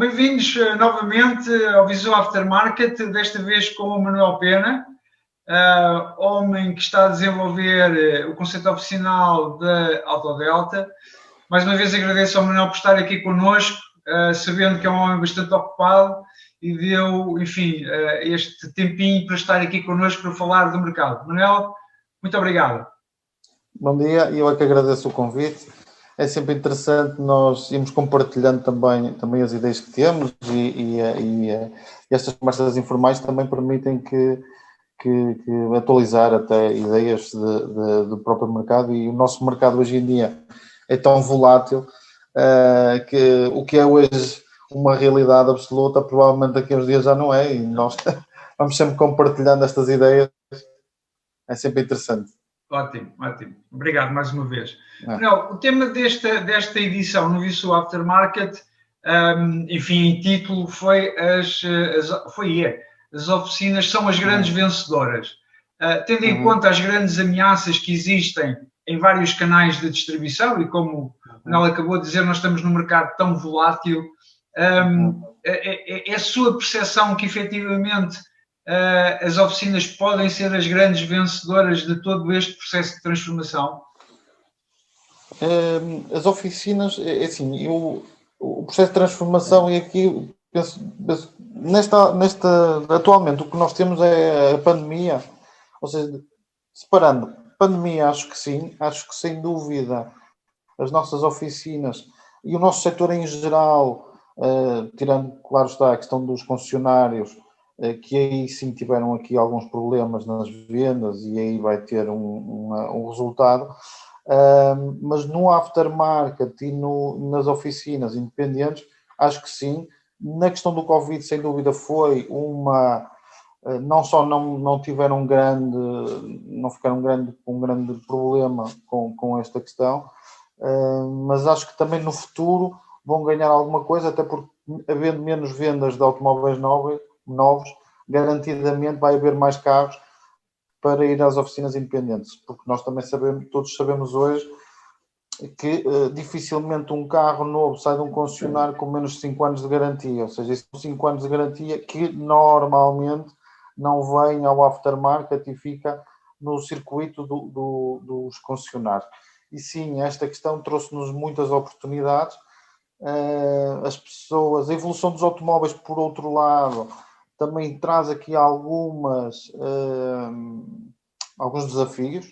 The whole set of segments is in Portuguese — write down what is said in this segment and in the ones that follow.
bem-vindos novamente ao Visão Aftermarket, desta vez com o Manuel Pena, homem que está a desenvolver o conceito oficinal da Autodelta. Mais uma vez agradeço ao Manuel por estar aqui connosco, sabendo que é um homem bastante ocupado e deu, enfim, este tempinho para estar aqui connosco para falar do mercado. Manuel, muito obrigado. Bom dia, e eu é que agradeço o convite. É sempre interessante nós irmos compartilhando também as ideias que temos e estas conversas informais também permitem que atualizar até ideias do próprio mercado, e o nosso mercado hoje em dia é tão volátil que o que é hoje uma realidade absoluta provavelmente daqui a uns dias já não é, e nós vamos sempre compartilhando estas ideias. É sempre interessante. Ótimo, ótimo. Obrigado mais uma vez. Manuel, o tema desta edição no Visão Aftermarket, enfim, em título, foi as oficinas são as grandes vencedoras. Tendo em conta as grandes ameaças que existem em vários canais de distribuição, e como o Manuel acabou de dizer, nós estamos num mercado tão volátil, é a sua percepção que efetivamente as oficinas podem ser as grandes vencedoras de todo este processo de transformação? As oficinas, assim, o processo de transformação, e aqui penso atualmente o que nós temos é a pandemia, ou seja, separando pandemia, acho que sim, acho que sem dúvida as nossas oficinas e o nosso setor em geral, tirando, claro está, a questão dos concessionários, que aí sim tiveram aqui alguns problemas nas vendas e aí vai ter um resultado, mas no aftermarket e nas oficinas independentes, acho que sim. Na questão do Covid, sem dúvida, foi não só não tiveram não ficaram com um grande problema com esta questão, mas acho que também no futuro vão ganhar alguma coisa, até porque havendo menos vendas de automóveis novos, garantidamente vai haver mais carros para ir às oficinas independentes, porque nós também todos sabemos hoje que dificilmente um carro novo sai de um concessionário com menos de 5 anos de garantia, ou seja, esses 5 anos de garantia que normalmente não vem ao aftermarket e fica no circuito dos concessionários. E sim, esta questão trouxe-nos muitas oportunidades. As pessoas, a evolução dos automóveis, por outro lado, também traz aqui alguns desafios,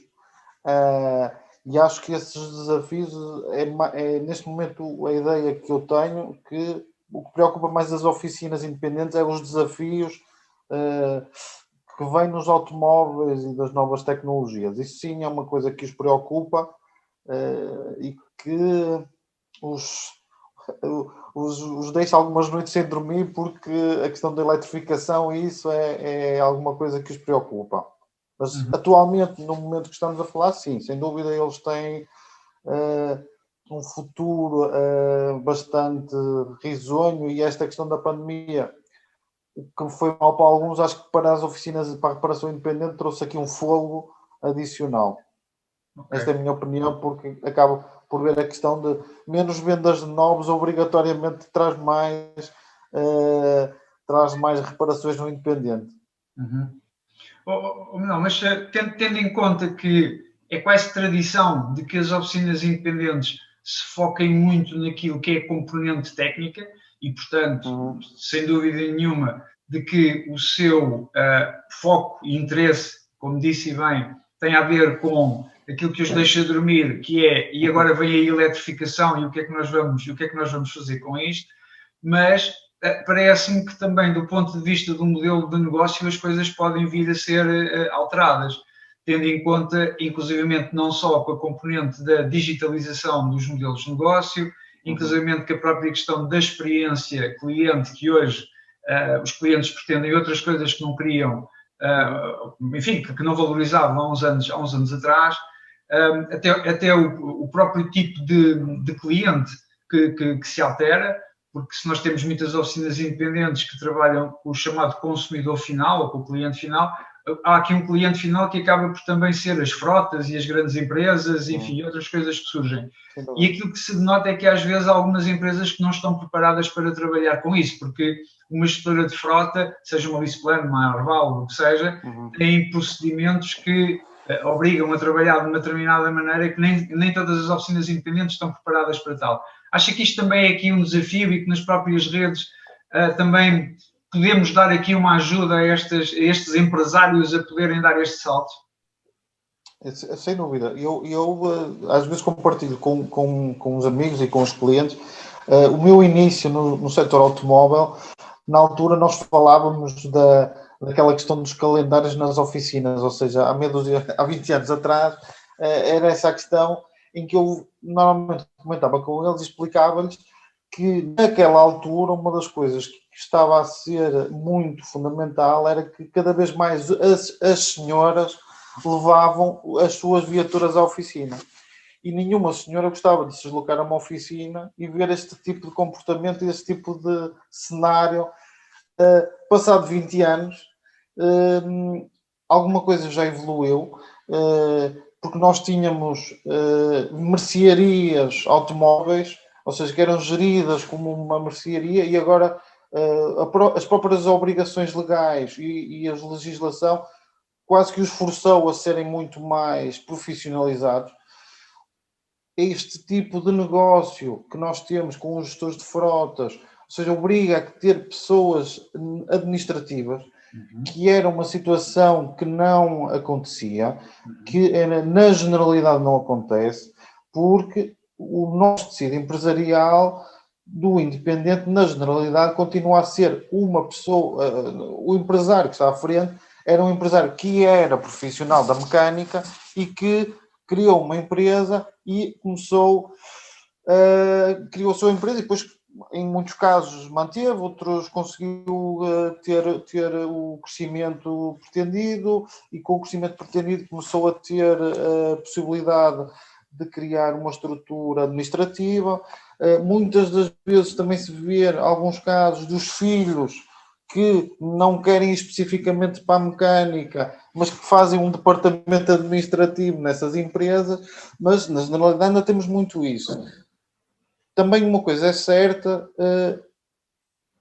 e acho que esses desafios neste momento a ideia que eu tenho, que o que preocupa mais as oficinas independentes é os desafios que vêm nos automóveis e das novas tecnologias. Isso sim é uma coisa que os preocupa, e que os deixa algumas noites sem dormir, porque a questão da eletrificação, e isso é alguma coisa que os preocupa. Mas atualmente, no momento que estamos a falar, sim, sem dúvida eles têm um futuro bastante risonho, e esta questão da pandemia, o que foi mal para alguns, acho que para as oficinas, para a reparação independente, trouxe aqui um fogo adicional. Okay. Esta é a minha opinião, porque acabo por ver a questão de menos vendas de novos obrigatoriamente traz mais reparações no independente. Não, mas tendo em conta que é quase tradição de que as oficinas independentes se foquem muito naquilo que é componente técnica e, portanto, sem dúvida nenhuma, de que o seu foco e interesse, como disse bem, tem a ver com aquilo que os deixa dormir, que é, e agora vem a eletrificação, e o que é que nós vamos fazer com isto, mas parece-me que também, do ponto de vista do modelo de negócio, as coisas podem vir a ser alteradas, tendo em conta, inclusivamente, não só com a componente da digitalização dos modelos de negócio, inclusivamente com a própria questão da experiência cliente, que hoje os clientes pretendem outras coisas que não queriam, enfim, que não valorizavam há uns anos atrás, até o próprio tipo de cliente que se altera, porque se nós temos muitas oficinas independentes que trabalham com o chamado consumidor final, ou com o cliente final, há aqui um cliente final que acaba por também ser as frotas e as grandes empresas, enfim, outras coisas que surgem. E aquilo que se denota é que às vezes há algumas empresas que não estão preparadas para trabalhar com isso, porque uma gestora de frota, seja uma LeasePlan, uma Arval, o que seja, tem procedimentos que obrigam a trabalhar de uma determinada maneira que nem todas as oficinas independentes estão preparadas para tal. Acho que isto também é aqui um desafio e que nas próprias redes também podemos dar aqui uma ajuda a estes empresários a poderem dar este salto? Sem dúvida. Eu às vezes compartilho com os amigos e com os clientes o meu início no setor automóvel. Na altura nós falávamos daquela questão dos calendários nas oficinas, ou seja, há 20 anos atrás era essa a questão em que eu normalmente comentava com eles e explicava-lhes que naquela altura uma das coisas que estava a ser muito fundamental era que cada vez mais as senhoras levavam as suas viaturas à oficina. E nenhuma senhora gostava de se deslocar a uma oficina e ver este tipo de comportamento e este tipo de cenário. Passado 20 anos, alguma coisa já evoluiu, porque nós tínhamos mercearias automóveis, ou seja, que eram geridas como uma mercearia, e agora as próprias obrigações legais e a legislação quase que os forçou a serem muito mais profissionalizados. Este tipo de negócio que nós temos com os gestores de frotas, ou seja, obriga a ter pessoas administrativas, que era uma situação que não acontecia, que na generalidade não acontece, porque o nosso tecido empresarial do independente, na generalidade, continua a ser uma pessoa, o empresário que está à frente, era um empresário que era profissional da mecânica e que criou uma empresa e criou a sua empresa e depois, em muitos casos, manteve, outros conseguiu ter o crescimento pretendido e com o crescimento pretendido começou a ter a possibilidade de criar uma estrutura administrativa. Muitas das vezes também se vê alguns casos dos filhos que não querem ir especificamente para a mecânica, mas que fazem um departamento administrativo nessas empresas, mas na generalidade ainda temos muito isso. Também uma coisa é certa,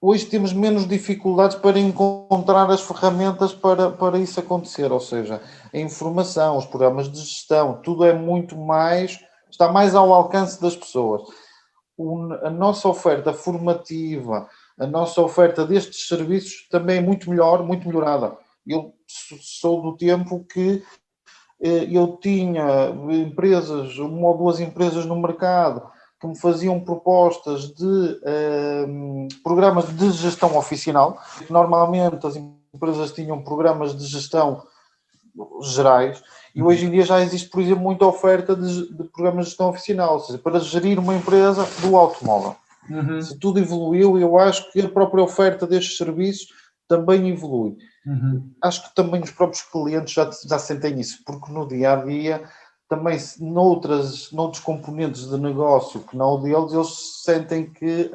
hoje temos menos dificuldades para encontrar as ferramentas para isso acontecer, ou seja, a informação, os programas de gestão, tudo é está mais ao alcance das pessoas. A nossa oferta formativa, a nossa oferta destes serviços também é muito melhor, muito melhorada. Eu sou do tempo que eu tinha empresas, uma ou duas empresas no mercado que me faziam propostas de programas de gestão oficinal. Normalmente as empresas tinham programas de gestão gerais e hoje em dia já existe, por exemplo, muita oferta de programas de gestão oficinal, ou seja, para gerir uma empresa do automóvel. Se tudo evoluiu, eu acho que a própria oferta destes serviços também evolui. Acho que também os próprios clientes já sentem isso, porque no dia-a-dia também noutros componentes de negócio que não o deles, eles sentem que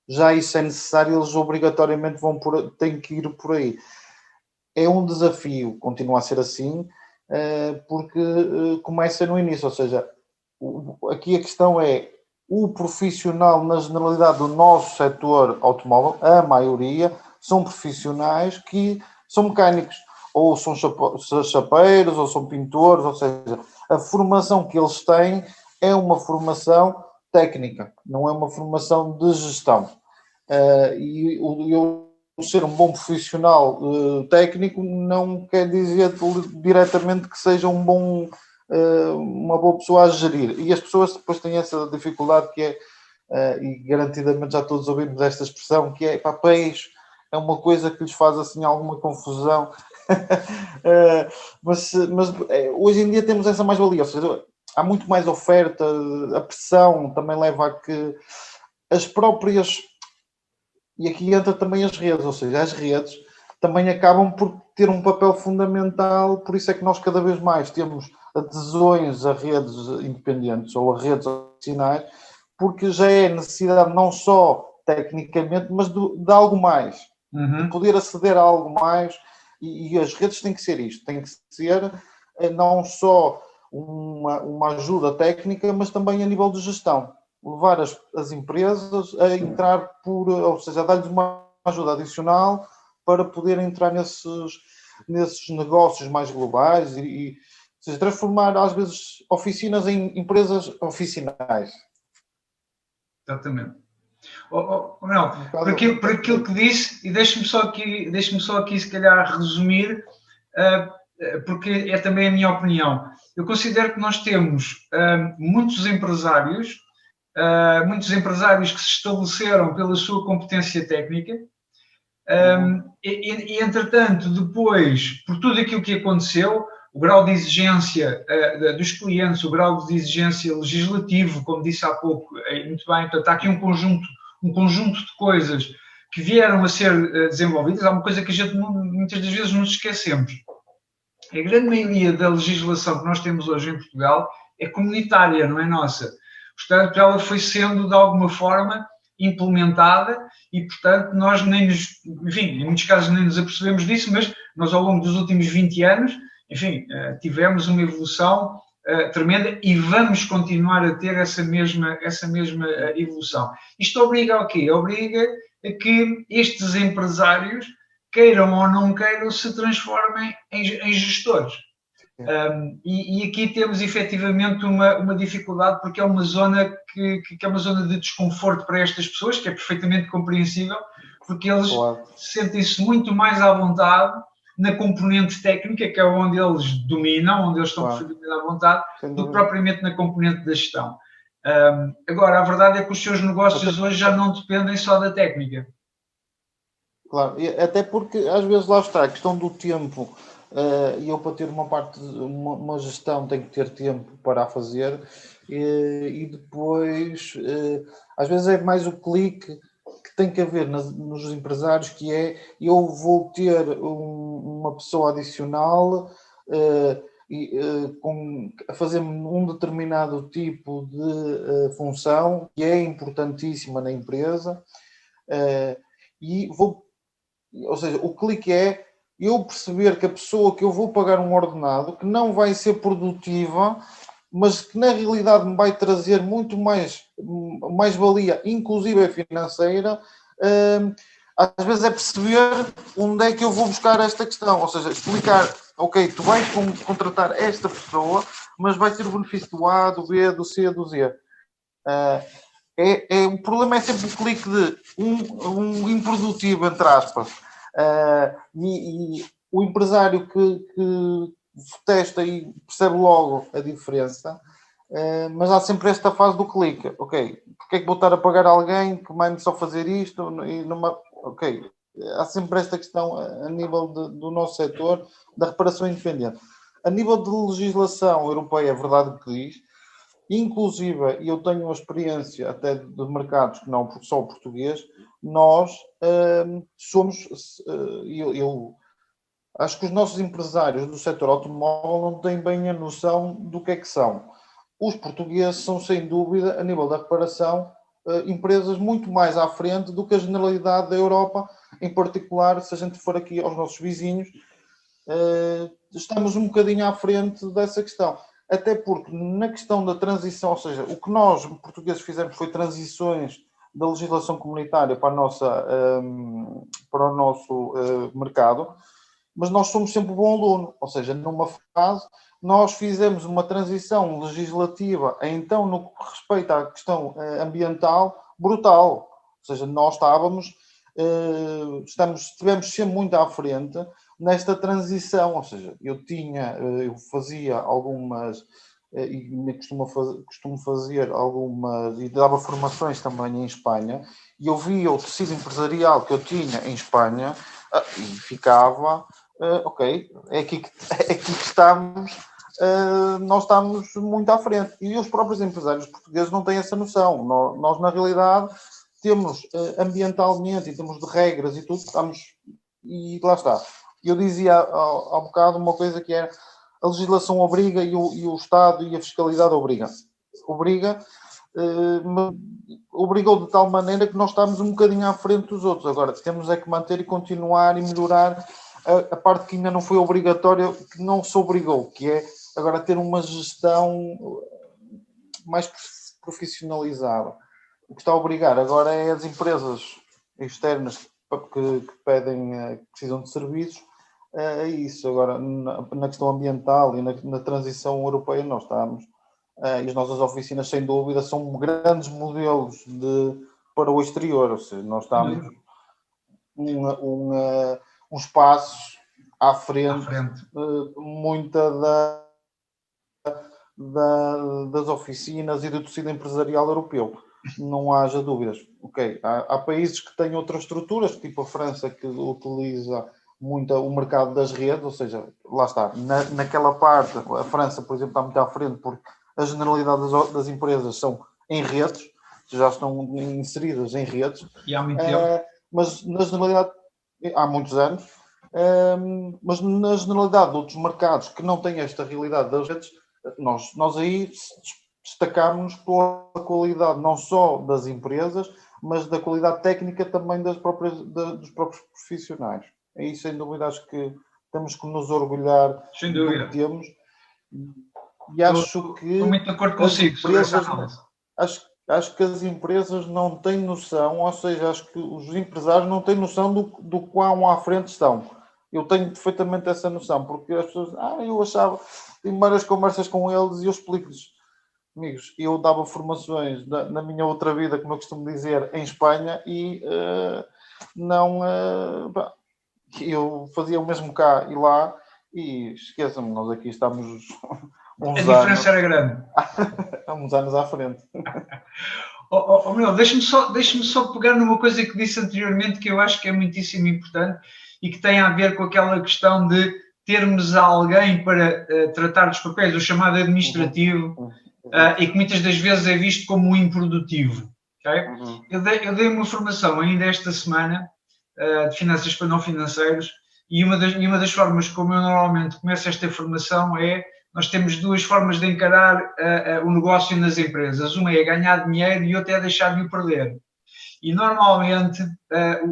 já isso é necessário, eles obrigatoriamente têm que ir por aí. É um desafio, continua a ser assim, porque começa no início, ou seja, aqui a questão é o profissional, na generalidade do nosso setor automóvel, a maioria, são profissionais que são mecânicos, ou são chapeiros, ou são pintores, ou seja, a formação que eles têm é uma formação técnica, não é uma formação de gestão. E eu ser um bom profissional técnico não quer dizer diretamente que seja uma boa pessoa a gerir. E as pessoas depois têm essa dificuldade que é, e garantidamente já todos ouvimos esta expressão, que é papéis, é uma coisa que lhes faz assim alguma confusão. Mas hoje em dia temos essa mais-valia, ou seja, há muito mais oferta, a pressão também leva a que as próprias... E aqui entra também as redes, ou seja, as redes também acabam por ter um papel fundamental, por isso é que nós cada vez mais temos adesões a redes independentes ou a redes oficinais, porque já é necessidade não só tecnicamente, mas de algo mais, de poder aceder a algo mais e as redes têm que ser isto, tem que ser não só uma ajuda técnica, mas também a nível de gestão. Levar as empresas a entrar ou seja, a dar-lhes uma ajuda adicional para poder entrar nesses negócios mais globais e ou seja, transformar, às vezes, oficinas em empresas oficinais. Exatamente. Não, por aquilo que disse, e deixe-me só aqui, se calhar, resumir, porque é também a minha opinião. Eu considero que nós temos muitos empresários que se estabeleceram pela sua competência técnica, e entretanto, depois, por tudo aquilo que aconteceu, o grau de exigência dos clientes, o grau de exigência legislativo, como disse há pouco, muito bem, portanto, há aqui um conjunto de coisas que vieram a ser desenvolvidas. Há uma coisa que a gente muitas das vezes nos esquecemos. A grande maioria da legislação que nós temos hoje em Portugal é comunitária, não é nossa. Portanto, ela foi sendo, de alguma forma, implementada e, portanto, nós enfim, em muitos casos nem nos apercebemos disso, mas nós, ao longo dos últimos 20 anos, enfim, tivemos uma evolução tremenda e vamos continuar a ter essa mesma evolução. Isto obriga ao quê? Obriga a que estes empresários, queiram ou não queiram, se transformem em gestores. E aqui temos efetivamente uma dificuldade, porque é uma zona que é uma zona de desconforto para estas pessoas, que é perfeitamente compreensível, porque eles sentem-se muito mais à vontade na componente técnica, que é onde eles dominam, onde eles estão perfeitamente à vontade, do que propriamente na componente da gestão. Agora, a verdade é que os seus negócios hoje já não dependem só da técnica. Claro, até porque às vezes lá está a questão do tempo, e eu para ter uma gestão tenho que ter tempo para a fazer, e depois às vezes é mais o clique que tem que haver nos empresários, que é eu vou ter uma pessoa adicional a fazer um determinado tipo de função que é importantíssima na empresa, ou seja, o clique é eu perceber que a pessoa que eu vou pagar um ordenado, que não vai ser produtiva, mas que na realidade me vai trazer muito mais valia, inclusive financeira, às vezes é perceber onde é que eu vou buscar esta questão, ou seja, explicar, ok, tu vais contratar esta pessoa, mas vai ser o benefício do A, do B, do C, do Z. O problema é sempre o clique de um improdutivo, entre aspas, e o empresário que testa e percebe logo a diferença, mas há sempre esta fase do clique. Ok, porque é que vou estar a pagar alguém que vai-me só fazer isto? Ok, há sempre esta questão a nível do nosso setor da reparação independente. A nível de legislação europeia, é verdade o que diz. Inclusive, eu tenho uma experiência até de mercados que não só o português, nós somos, eu acho que os nossos empresários do setor automóvel não têm bem a noção do que é que são. Os portugueses são, sem dúvida, a nível da reparação, empresas muito mais à frente do que a generalidade da Europa, em particular, se a gente for aqui aos nossos vizinhos, estamos um bocadinho à frente dessa questão. Até porque na questão da transição, ou seja, o que nós, portugueses, fizemos foi transições da legislação comunitária para o nosso mercado, mas nós somos sempre bom aluno, ou seja, numa fase nós fizemos uma transição legislativa, então no que respeita à questão ambiental, brutal, ou seja, nós estivemos sempre muito à frente nesta transição, ou seja, eu fazia algumas, e costumo fazer algumas, e dava formações também em Espanha, e eu via o tecido empresarial que eu tinha em Espanha, e ficava, ok, é aqui que estamos, nós estamos muito à frente. E os próprios empresários portugueses não têm essa noção. Nós na realidade, temos ambientalmente, em termos de regras e tudo, e lá está. Eu dizia há bocado uma coisa que é a legislação obriga e o Estado e a fiscalidade obrigou de tal maneira que nós estamos um bocadinho à frente dos outros. Agora, temos é que manter e continuar e melhorar a parte que ainda não foi obrigatória, que não se obrigou, que é agora ter uma gestão mais profissionalizada. O que está a obrigar agora é as empresas externas que pedem, que precisam de serviços, é isso. Agora, na questão ambiental e na transição europeia, nós estamos, e as nossas oficinas, sem dúvida, são grandes modelos para o exterior, ou seja, nós estamos uns passos à frente. Muita das oficinas e do tecido empresarial europeu. Não haja dúvidas. Ok, há países que têm outras estruturas, tipo a França, que utiliza muito o mercado das redes, ou seja, lá está, naquela parte, a França, por exemplo, está muito à frente porque a generalidade das empresas são em redes, já estão inseridas em redes. E há muito tempo. Mas na generalidade, há muitos anos, mas na generalidade de outros mercados que não têm esta realidade das redes, nós aí destacamos pela qualidade não só das empresas, mas da qualidade técnica também dos próprios profissionais. Aí, sem dúvida, acho que temos que nos orgulhar do que temos. E acho que estou muito de acordo consigo sobre essa análise. Acho que as empresas não têm noção, ou seja, acho que os empresários não têm noção do quão à frente estão. Eu tenho perfeitamente essa noção, porque as pessoas, eu achava, tenho várias conversas com eles e eu explico-lhes, amigos, eu dava formações na minha outra vida, como eu costumo dizer, em Espanha, e eu fazia o mesmo cá e lá, e esqueçam-me, nós aqui estamos uns anos... A diferença era grande. Há uns anos à frente. Deixa-me só pegar numa coisa que disse anteriormente, que eu acho que é muitíssimo importante e que tem a ver com aquela questão de termos alguém para tratar dos papéis, o chamado administrativo, e que muitas das vezes é visto como improdutivo. Okay? Eu dei uma formação ainda esta semana de finanças para não financeiros, e uma das formas como eu normalmente começo esta formação é: nós temos duas formas de encarar o negócio nas empresas. Uma é ganhar dinheiro e outra é deixar de o perder. E normalmente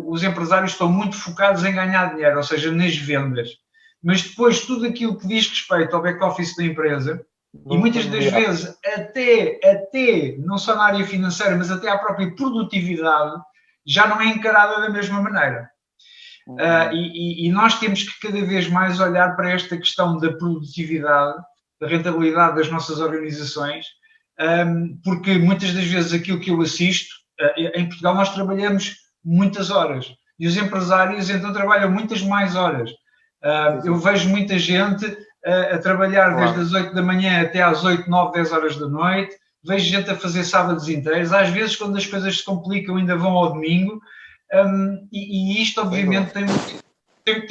os empresários estão muito focados em ganhar dinheiro, ou seja, nas vendas. Mas depois tudo aquilo que diz respeito ao back-office da empresa, e muitas das vezes até, não só na área financeira, mas até à própria produtividade, já não é encarada da mesma maneira. E nós temos que cada vez mais olhar para esta questão da produtividade, da rentabilidade das nossas organizações, porque muitas das vezes aquilo que eu assisto, em Portugal nós trabalhamos muitas horas, e os empresários então trabalham muitas mais horas. Eu vejo muita gente a trabalhar desde as 8 da manhã até às 8, 9, 10 horas da noite, vejo gente a fazer sábados inteiros, às vezes quando as coisas se complicam ainda vão ao domingo, e isto obviamente tem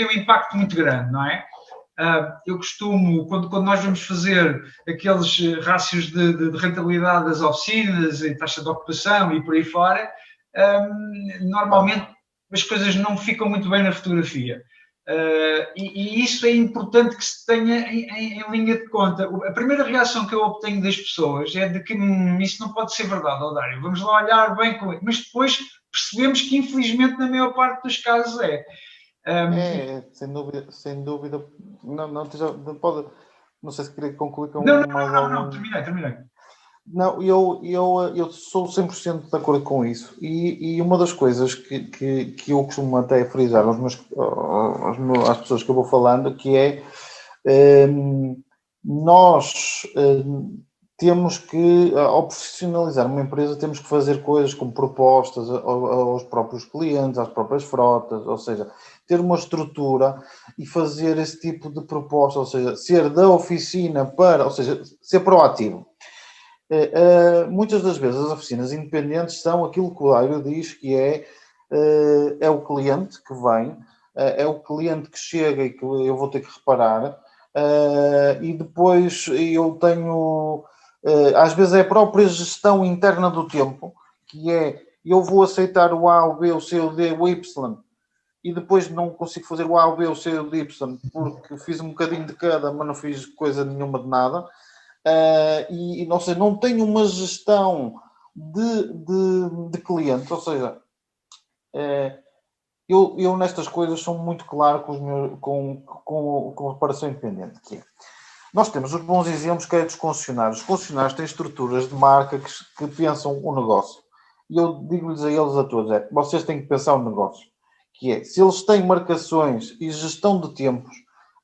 um impacto muito grande, não é? Eu costumo, quando nós vamos fazer aqueles rácios de rentabilidade das oficinas e taxa de ocupação e por aí fora, normalmente as coisas não ficam muito bem na fotografia. E isso é importante que se tenha em linha de conta. A primeira reação que eu obtenho das pessoas é de que isso não pode ser verdade, Dário. Vamos lá olhar bem com ele. Mas depois percebemos que, infelizmente, na maior parte dos casos sem dúvida. Não pode. Não sei se queria concluir com mais algum... Não, terminei. Não, eu sou 100% de acordo com isso. E uma das coisas que eu costumo até frisar às pessoas que eu vou falando, que é nós temos que, ao profissionalizar uma empresa, temos que fazer coisas como propostas aos próprios clientes, às próprias frotas, ou seja, ter uma estrutura e fazer esse tipo de proposta, ou seja, ser da oficina ou seja, ser proativo. Muitas das vezes as oficinas independentes são aquilo que o Dário diz, que é o cliente que vem, é o cliente que chega e que eu vou ter que reparar, e depois eu tenho, às vezes é a própria gestão interna do tempo, que é, eu vou aceitar o A, o B, o C, o D, o Y, e depois não consigo fazer o A, o B, o C, o D, Y, porque fiz um bocadinho de cada, mas não fiz coisa nenhuma de nada. Ou seja, não tenho uma gestão de cliente, ou seja, eu nestas coisas sou muito claro com a reparação independente, que é, nós temos os bons exemplos que é dos concessionários. Os concessionários têm estruturas de marca que pensam o negócio. E eu digo-lhes a eles a todos, vocês têm que pensar o negócio. Que é, se eles têm marcações e gestão de tempos,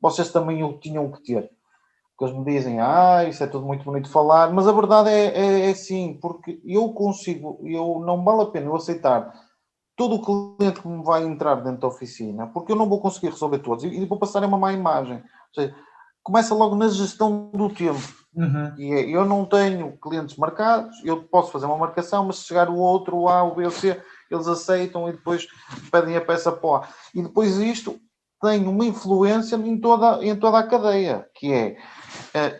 vocês também o tinham que ter. Porque eles me dizem, isso é tudo muito bonito de falar, mas a verdade é sim, porque eu não vale a pena eu aceitar todo o cliente que me vai entrar dentro da oficina, porque eu não vou conseguir resolver todos e vou passar uma má imagem. Ou seja, começa logo na gestão do tempo. E eu não tenho clientes marcados, eu posso fazer uma marcação, mas se chegar o outro, o A, o B, o C, eles aceitam e depois pedem a peça para lá. E depois isto tem uma influência em toda a cadeia, que é,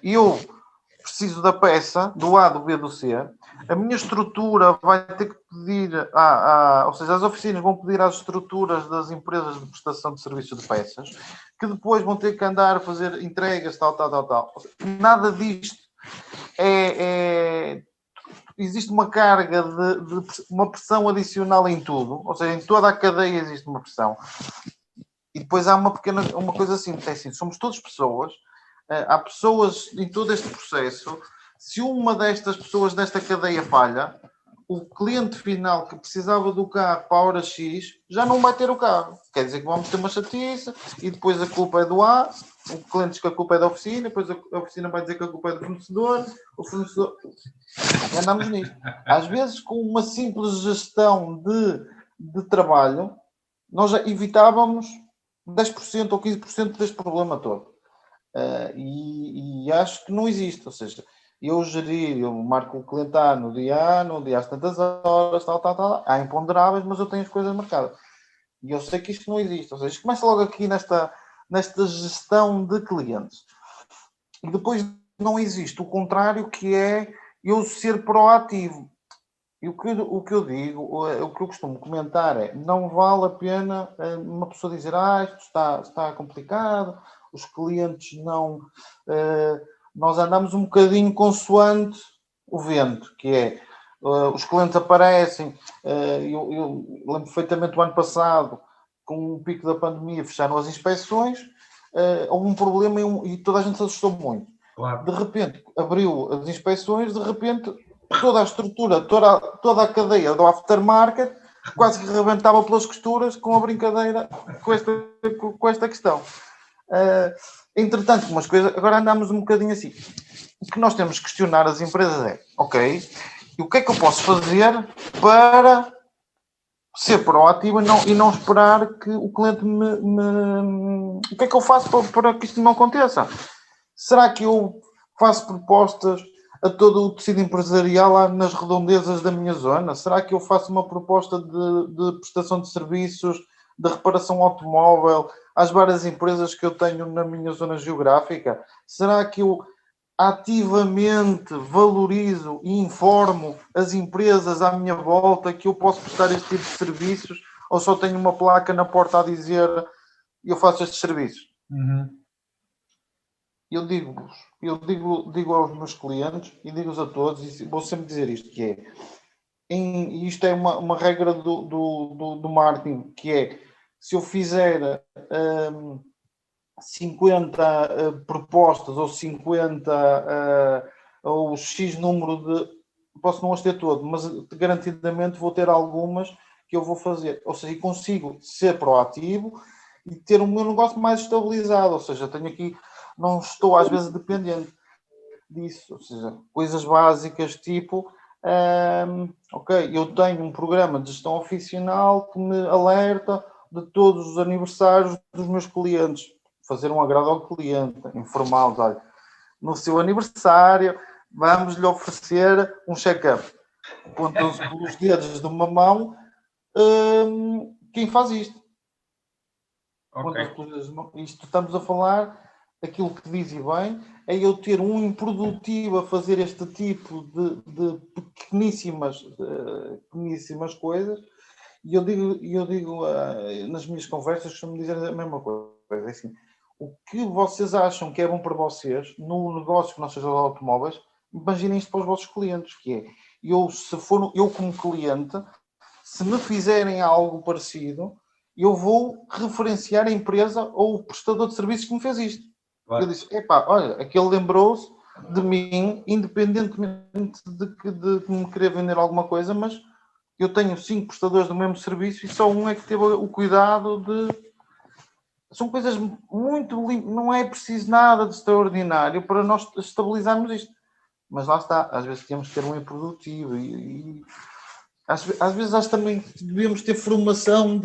eu preciso da peça, do A, do B, do C, a minha estrutura vai ter que pedir, ou seja, as oficinas vão pedir às estruturas das empresas de prestação de serviço de peças, que depois vão ter que andar a fazer entregas, tal. Nada disto existe uma carga de uma pressão adicional em tudo, ou seja, em toda a cadeia existe uma pressão. E depois há uma coisa assim, é assim, somos todas pessoas, há pessoas em todo este processo. Se uma destas pessoas desta cadeia falha, o cliente final que precisava do carro para a hora X já não vai ter o carro. Quer dizer que vamos ter uma chatice e depois a culpa é do A, o cliente diz que a culpa é da oficina, depois a oficina vai dizer que a culpa é do fornecedor, o fornecedor... E andamos nisto. Às vezes, com uma simples gestão de trabalho, nós já evitávamos 10% ou 15% deste problema todo. E acho que não existe. Ou seja, eu marco o cliente no dia às tantas horas, tal. Há imponderáveis, mas eu tenho as coisas marcadas. E eu sei que isto não existe. Ou seja, isto começa logo aqui nesta gestão de clientes. E depois não existe o contrário, que é eu ser proativo. E o que eu digo, o que eu costumo comentar é, não vale a pena uma pessoa dizer, isto está complicado, os clientes não... nós andamos um bocadinho consoante o vento, que é, os clientes aparecem, eu lembro perfeitamente do ano passado, com o pico da pandemia, fecharam as inspeções, houve um problema e toda a gente se assustou muito. Claro. De repente, abriu as inspeções, de repente, toda a estrutura, toda a cadeia do aftermarket quase que rebentava pelas costuras com a brincadeira, com esta questão. Entretanto, umas coisas, agora andamos um bocadinho assim. O que nós temos que questionar as empresas é, ok, e o que é que eu posso fazer para ser proativo e não esperar que o cliente O que é que eu faço para que isto não aconteça? Será que eu faço propostas a todo o tecido empresarial lá nas redondezas da minha zona? Será que eu faço uma proposta de prestação de serviços, de reparação automóvel às várias empresas que eu tenho na minha zona geográfica? Será que eu ativamente valorizo e informo as empresas à minha volta que eu posso prestar este tipo de serviços, ou só tenho uma placa na porta a dizer eu faço estes serviços? Eu digo aos meus clientes e digo-os a todos, e vou sempre dizer isto, que é, isto é uma regra do marketing, que é, se eu fizer 50 propostas ou 50 ou X número de... Posso não as ter todo, mas garantidamente vou ter algumas que eu vou fazer. Ou seja, consigo ser proativo e ter o meu negócio mais estabilizado. Ou seja, tenho aqui... Não estou às vezes dependente disso. Ou seja, coisas básicas tipo... ok, eu tenho um programa de gestão oficinal que me alerta de todos os aniversários dos meus clientes. Fazer um agrado ao cliente, informá-los, olha, no seu aniversário vamos-lhe oferecer um check-up. Contam-se pelos dedos de uma mão quem faz isto. Okay. Isto estamos a falar, aquilo que diz e bem, é eu ter um improdutivo a fazer este tipo de pequeníssimas coisas, e eu digo nas minhas conversas, costumo dizer a mesma coisa, é assim, o que vocês acham que é bom para vocês, no negócio que não seja de automóveis, imaginem isto para os vossos clientes, que é, eu como cliente, se me fizerem algo parecido, eu vou referenciar a empresa ou o prestador de serviços que me fez isto. Claro. Eu disse, olha, aquele lembrou-se de mim, independentemente de me querer vender alguma coisa, mas eu tenho 5 prestadores do mesmo serviço e só um é que teve o cuidado de... São coisas muito... Não é preciso nada de extraordinário para nós estabilizarmos isto. Mas lá está, às vezes temos que ter um improdutivo e às vezes acho também que devíamos ter formação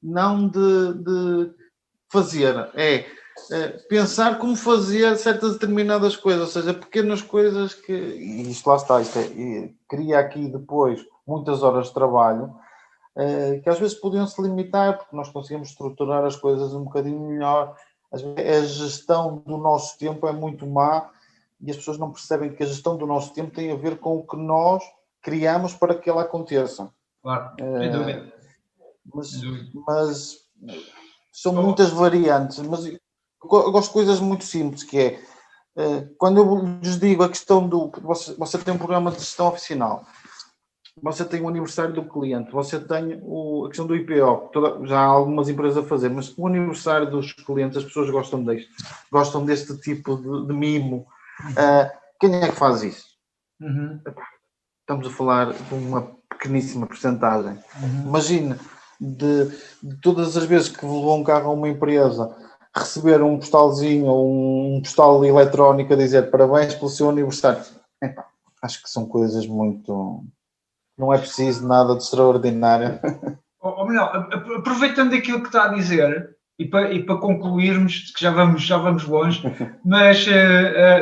não de fazer, pensar como fazer certas determinadas coisas, ou seja, pequenas coisas que, e isto lá está, cria aqui depois muitas horas de trabalho, que às vezes podiam se limitar, porque nós conseguimos estruturar as coisas um bocadinho melhor. Às vezes a gestão do nosso tempo é muito má e as pessoas não percebem que a gestão do nosso tempo tem a ver com o que nós criamos para que ela aconteça. Claro, sem dúvida. Mas são muitas variantes, mas eu gosto de coisas muito simples, que é, quando eu lhes digo a questão do... Você tem um programa de gestão oficinal, você tem o aniversário do cliente, você tem a questão do IPO, já há algumas empresas a fazer, mas o aniversário dos clientes, as pessoas gostam deste tipo de mimo. Quem é que faz isso? Uhum. Estamos a falar de uma pequeníssima porcentagem. Imagine de todas as vezes que levou um carro a uma empresa, receber um postalzinho ou um postal eletrónico a dizer parabéns pelo seu aniversário. Acho que são coisas muito... Não é preciso nada de extraordinário. Ou melhor, aproveitando aquilo que está a dizer, e para concluirmos, que já vamos longe, mas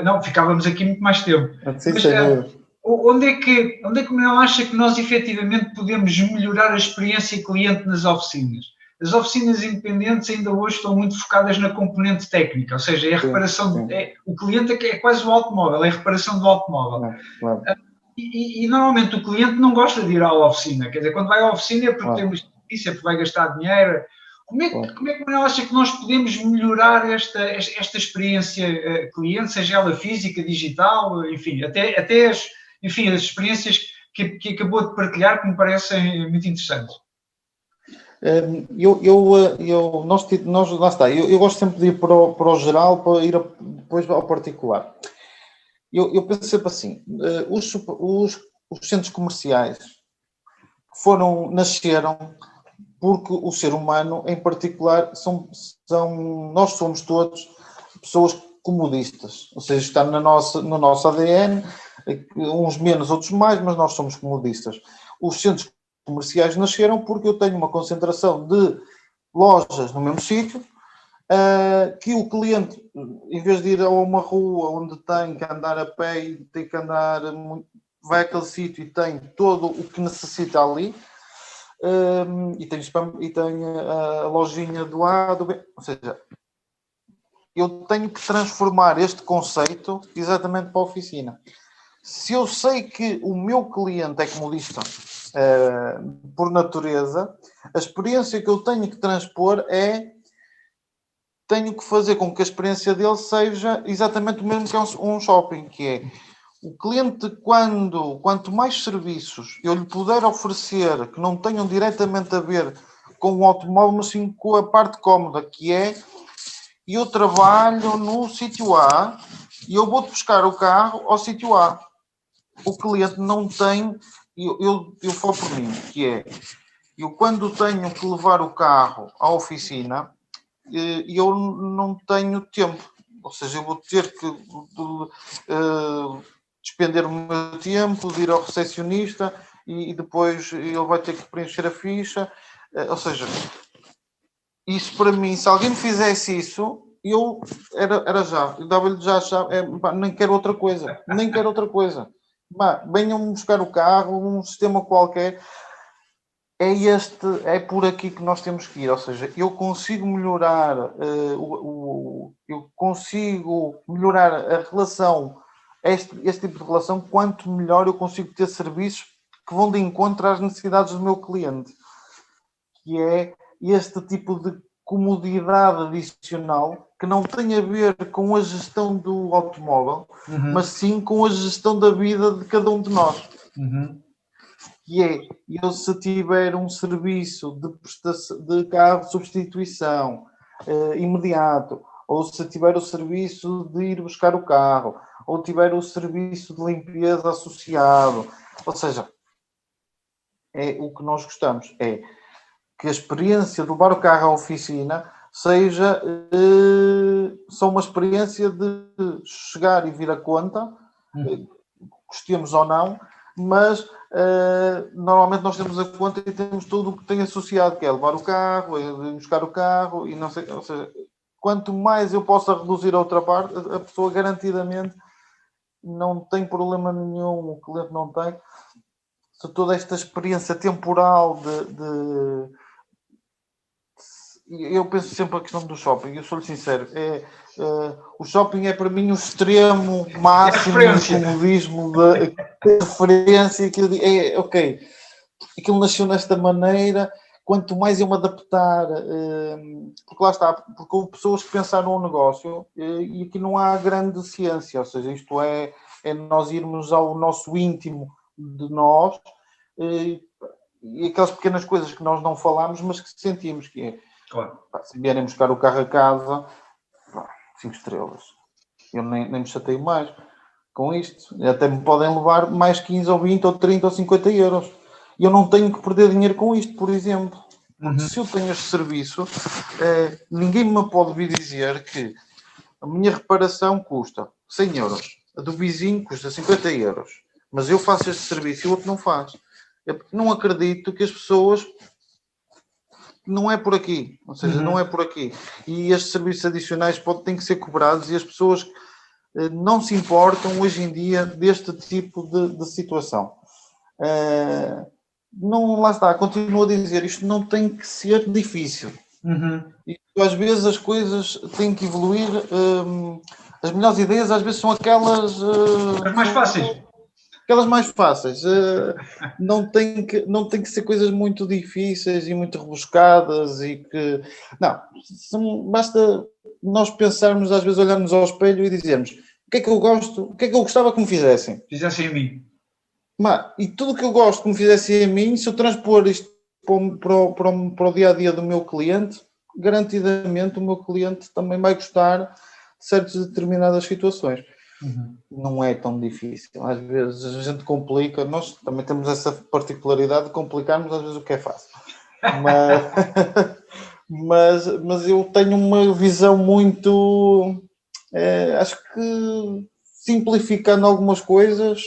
não, ficávamos aqui muito mais tempo. Sim, mas, sem onde é que o Manuel acha que nós efetivamente podemos melhorar a experiência cliente nas oficinas? As oficinas independentes ainda hoje estão muito focadas na componente técnica, ou seja, é a reparação. O cliente é quase o automóvel, é a reparação do automóvel. Claro. E normalmente o cliente não gosta de ir à oficina, quer dizer, quando vai à oficina é porque tem uma experiência, é porque vai gastar dinheiro. Como é que o Manuel acha que nós podemos melhorar esta experiência cliente, seja ela física, digital, enfim, até as experiências que acabou de partilhar, que me parecem muito interessantes? Lá está, eu gosto sempre de ir para o geral para ir depois ao particular. Eu penso sempre assim, os centros comerciais nasceram porque o ser humano, em particular, nós somos todos pessoas comodistas, ou seja, está no nosso ADN, uns menos, outros mais, mas nós somos comodistas. Os centros comerciais nasceram porque eu tenho uma concentração de lojas no mesmo sítio, que o cliente, em vez de ir a uma rua onde tem que andar a pé e tem que andar, vai àquele sítio e tem todo o que necessita ali, e tem a lojinha do lado, ou seja, eu tenho que transformar este conceito exatamente para a oficina. Se eu sei que o meu cliente é comodista por natureza, a experiência que eu tenho que transpor tenho que fazer com que a experiência dele seja exatamente o mesmo que um shopping, que é o cliente, quanto mais serviços eu lhe puder oferecer que não tenham diretamente a ver com o automóvel, mas sim com a parte cómoda, que é eu trabalho no sítio A e eu vou-te buscar o carro ao sítio A. O cliente não tem, eu falo por mim, que é, eu quando tenho que levar o carro à oficina, eu não tenho tempo, ou seja, eu vou ter que despender o meu tempo de ir ao recepcionista e depois ele vai ter que preencher a ficha, ou seja, isso para mim, se alguém me fizesse isso, eu era já, eu dava-lhe já a chave, nem quero outra coisa, venham-me buscar o carro, um sistema qualquer. É por aqui que nós temos que ir, ou seja, eu consigo melhorar a relação, este tipo de relação, quanto melhor eu consigo ter serviços que vão de encontro às necessidades do meu cliente, que é este tipo de comodidade adicional que não tem a ver com a gestão do automóvel, mas sim com a gestão da vida de cada um de nós. que é, eu se tiver um serviço de prestação de carro de substituição imediato, ou se tiver o serviço de ir buscar o carro, ou tiver o serviço de limpeza associado, ou seja, é o que nós gostamos, é que a experiência de levar o carro à oficina seja só uma experiência de chegar e vir a conta, gostemos ou não, mas normalmente nós temos a conta e temos tudo o que tem associado, que é levar o carro, buscar o carro e não sei, ou seja, quanto mais eu possa reduzir a outra parte, a pessoa garantidamente não tem problema nenhum, o cliente não tem. Se toda esta experiência temporal eu penso sempre a questão do shopping, eu sou-lhe sincero, o shopping é para mim o extremo máximo do comodismo, da referência, que eu digo, ok, aquilo nasceu desta maneira, quanto mais eu me adaptar, porque lá está, porque houve pessoas que pensaram no negócio e aqui não há grande ciência, ou seja, isto é nós irmos ao nosso íntimo de nós e aquelas pequenas coisas que nós não falamos, mas que sentimos que é. Claro. Se vierem buscar o carro a casa, 5 estrelas. Eu nem me chateio mais com isto. Até me podem levar mais 15 ou 20 ou 30 ou 50 euros. E eu não tenho que perder dinheiro com isto, por exemplo. Porque se eu tenho este serviço, ninguém me pode vir dizer que a minha reparação custa 100 euros. A do vizinho custa 50 euros. Mas eu faço este serviço e o outro não faz. Eu não acredito que as pessoas... Não é por aqui, ou seja, não é por aqui. E estes serviços adicionais têm que ser cobrados e as pessoas não se importam hoje em dia deste tipo de situação. Não, lá está, continuo a dizer, isto não tem que ser difícil. E às vezes as coisas têm que evoluir. As melhores ideias às vezes são aquelas... as mais fáceis. Aquelas mais fáceis, não tem que ser coisas muito difíceis e muito rebuscadas e que... Não, basta nós pensarmos, às vezes olharmos ao espelho e dizermos o que é que eu gosto, o que é que eu gostava que me fizessem. Fizessem a mim. E tudo que eu gosto que me fizessem a mim, se eu transpor isto para o dia-a-dia do meu cliente, garantidamente o meu cliente também vai gostar de certas determinadas situações. Não é tão difícil. Às vezes a gente complica, nós também temos essa particularidade de complicarmos às vezes o que é fácil. Mas eu tenho uma visão muito... acho que simplificando algumas coisas,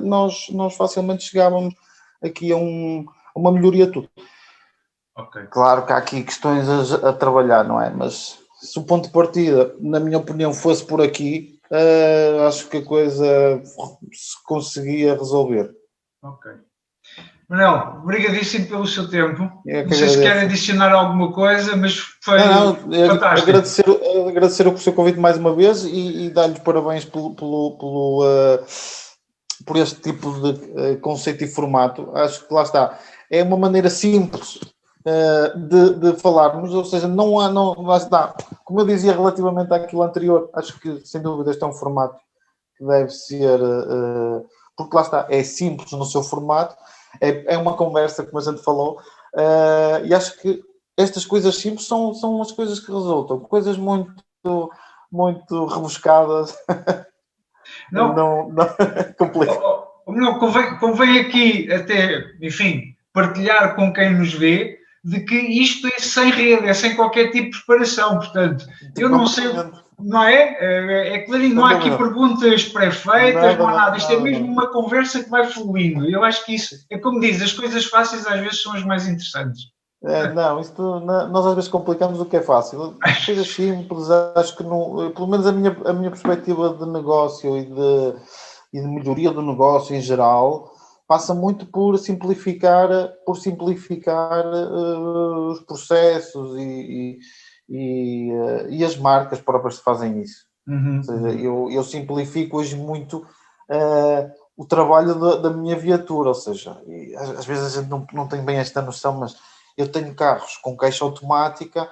nós facilmente chegávamos aqui a uma melhoria de tudo. Okay. Claro que há aqui questões a trabalhar, não é? Mas se o ponto de partida, na minha opinião, fosse por aqui, acho que a coisa se conseguia resolver. Ok. Manuel, obrigadíssimo pelo seu tempo. Não sei se quer adicionar alguma coisa, mas foi fantástico. Agradecer o seu convite mais uma vez e dar-lhe parabéns por este tipo de conceito e formato. Acho que lá está. É uma maneira simples de falarmos, ou seja, lá está. Como eu dizia relativamente àquilo anterior, acho que sem dúvida este é um formato que deve ser, porque lá está, é simples no seu formato, é uma conversa, como a gente falou, e acho que estas coisas simples são as coisas que resultam, coisas muito, muito rebuscadas, não complica. Não, convém aqui até, enfim, partilhar com quem nos vê de que isto é sem rede, é sem qualquer tipo de preparação, portanto, eu não sei, não é? É clarinho, não há aqui perguntas pré-feitas, não há nada, isto é mesmo uma conversa que vai fluindo, eu acho que isso, é como diz, as coisas fáceis às vezes são as mais interessantes. Nós às vezes complicamos o que é fácil, as coisas simples, acho que não, pelo menos a minha perspectiva de negócio e de melhoria do negócio em geral, passa muito por simplificar os processos e as marcas próprias que fazem isso. Ou seja, eu simplifico hoje muito o trabalho da minha viatura, ou seja, às vezes a gente não tem bem esta noção, mas eu tenho carros com caixa automática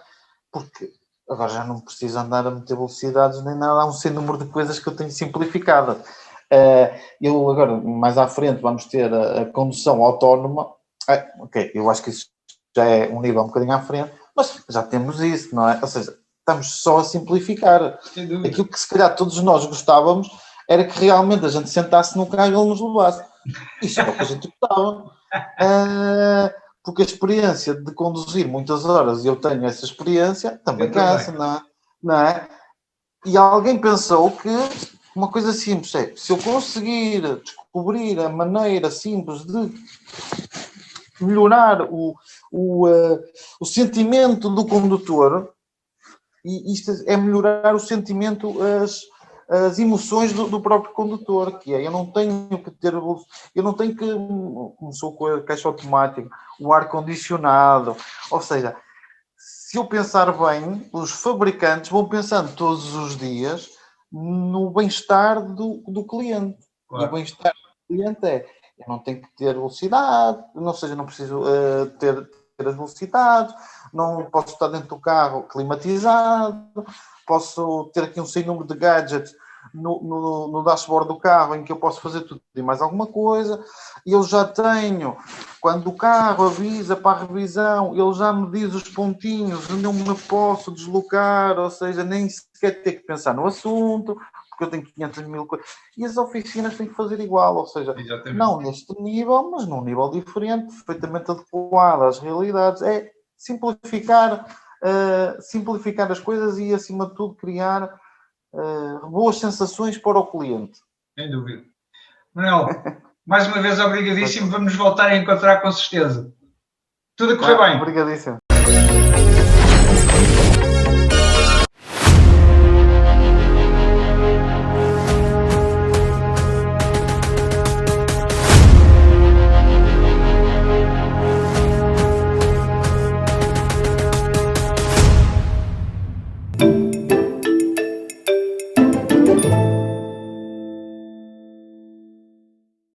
porque agora já não preciso andar a meter velocidades nem nada, há um sem número de coisas que eu tenho simplificadas. Eu agora, mais à frente, vamos ter a condução autónoma. Ok, eu acho que isso já é um nível um bocadinho à frente, mas já temos isso, não é? Ou seja, estamos só a simplificar. Aquilo que se calhar todos nós gostávamos era que realmente a gente sentasse no carro e ele nos levasse. Isso é o que a gente gostava. Porque a experiência de conduzir muitas horas, e eu tenho essa experiência, também cansa, não é? E alguém pensou que uma coisa simples é, se eu conseguir descobrir a maneira simples de melhorar o sentimento do condutor, e isto é melhorar o sentimento, as emoções do próprio condutor, que é, eu não tenho que, começou com a caixa automática, o ar-condicionado, ou seja, se eu pensar bem, os fabricantes vão pensando todos os dias no bem-estar do cliente. Claro. E o bem-estar do cliente eu não tenho que ter velocidade, ou seja, não preciso ter as velocidades, não posso estar dentro do carro climatizado, posso ter aqui um sem número de gadgets no dashboard do carro em que eu posso fazer tudo e mais alguma coisa. Eu já tenho, quando o carro avisa para a revisão, ele já me diz os pontinhos onde eu me posso deslocar, ou seja, nem sequer ter que pensar no assunto, porque eu tenho 500 mil coisas. E as oficinas têm que fazer igual, ou seja, exatamente, não neste nível, mas num nível diferente, perfeitamente adequado às realidades. É simplificar as coisas e, acima de tudo, criar boas sensações para o cliente. Sem dúvida. Manuel, mais uma vez obrigadíssimo. Vamos voltar a encontrar com certeza. Tudo a correr bem. Obrigadíssimo.